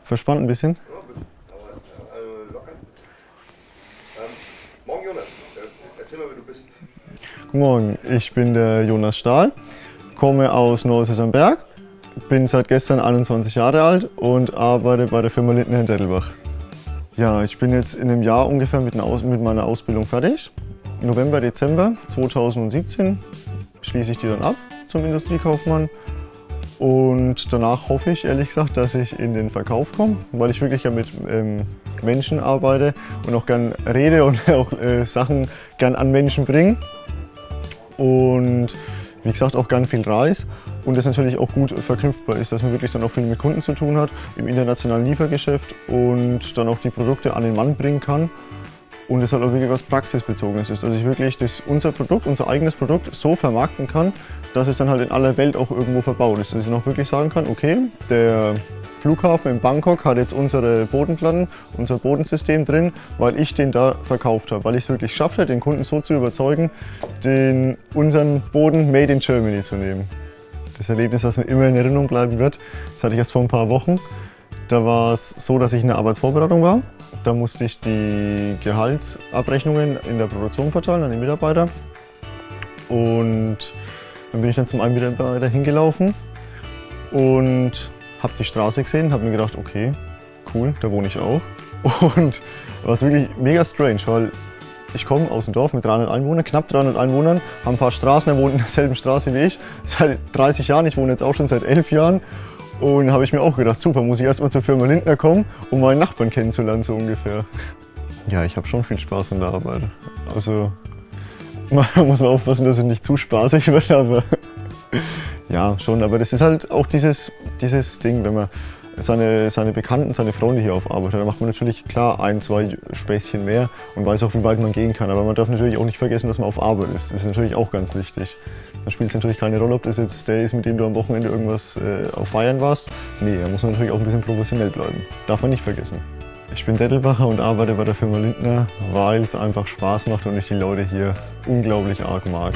Verspannt ein bisschen? Ja, ein bisschen. Aber locker. Morgen Jonas, erzähl mal, wer du bist. Guten Morgen, ich bin der Jonas Stahl, komme aus Neuses am Berg, bin seit gestern 21 Jahre alt und arbeite bei der Firma Lindner in Dettelbach. Ja, ich bin jetzt in einem Jahr ungefähr mit meiner Ausbildung fertig. November, Dezember 2017 schließe ich die dann ab zum Industriekaufmann. Und danach hoffe ich, ehrlich gesagt, dass ich in den Verkauf komme, weil ich wirklich mit Menschen arbeite und auch gern rede und auch Sachen gern an Menschen bringe. Und wie gesagt, auch gern viel reise und das natürlich auch gut verknüpfbar ist, dass man wirklich dann auch viel mit Kunden zu tun hat, im internationalen Liefergeschäft und dann auch die Produkte an den Mann bringen kann. Und es halt auch wirklich was Praxisbezogenes ist, dass ich wirklich unser Produkt, unser eigenes Produkt so vermarkten kann, dass es dann halt in aller Welt auch irgendwo verbaut ist. Dass ich dann auch wirklich sagen kann, okay, der Flughafen in Bangkok hat jetzt unsere Bodenplatten, unser Bodensystem drin, weil ich den da verkauft habe. Weil ich es wirklich schaffte, den Kunden so zu überzeugen, unseren Boden Made in Germany zu nehmen. Das Erlebnis, was mir immer in Erinnerung bleiben wird, das hatte ich erst vor ein paar Wochen. Da war es so, dass ich in der Arbeitsvorbereitung war. Da musste ich die Gehaltsabrechnungen in der Produktion verteilen an die Mitarbeiter. Und dann bin ich dann zum einen Mitarbeiter hingelaufen und habe die Straße gesehen, habe mir gedacht, okay, cool, da wohne ich auch. Und war wirklich mega strange, weil ich komme aus dem Dorf mit 300 Einwohnern, knapp 300 Einwohnern, habe ein paar Straßen, er wohnt in derselben Straße wie ich, seit 30 Jahren, ich wohne jetzt auch schon seit 11 Jahren. Und habe ich mir auch gedacht, super, muss ich erstmal zur Firma Lindner kommen, um meinen Nachbarn kennenzulernen, so ungefähr. Ja, ich habe schon viel Spaß an der Arbeit. Also, man muss mal aufpassen, dass es nicht zu spaßig wird, aber ja, schon. Aber das ist halt auch dieses Ding, wenn man seine Bekannten, seine Freunde hier auf Arbeit hat, da macht man natürlich klar ein, zwei Späßchen mehr und weiß auch, wie weit man gehen kann. Aber man darf natürlich auch nicht vergessen, dass man auf Arbeit ist. Das ist natürlich auch ganz wichtig. Da spielt es natürlich keine Rolle, ob das jetzt der ist, mit dem du am Wochenende irgendwas auf Feiern warst. Nee, da muss man natürlich auch ein bisschen professionell bleiben. Darf man nicht vergessen. Ich bin Dettelbacher und arbeite bei der Firma Lindner, weil es einfach Spaß macht und ich die Leute hier unglaublich arg mag.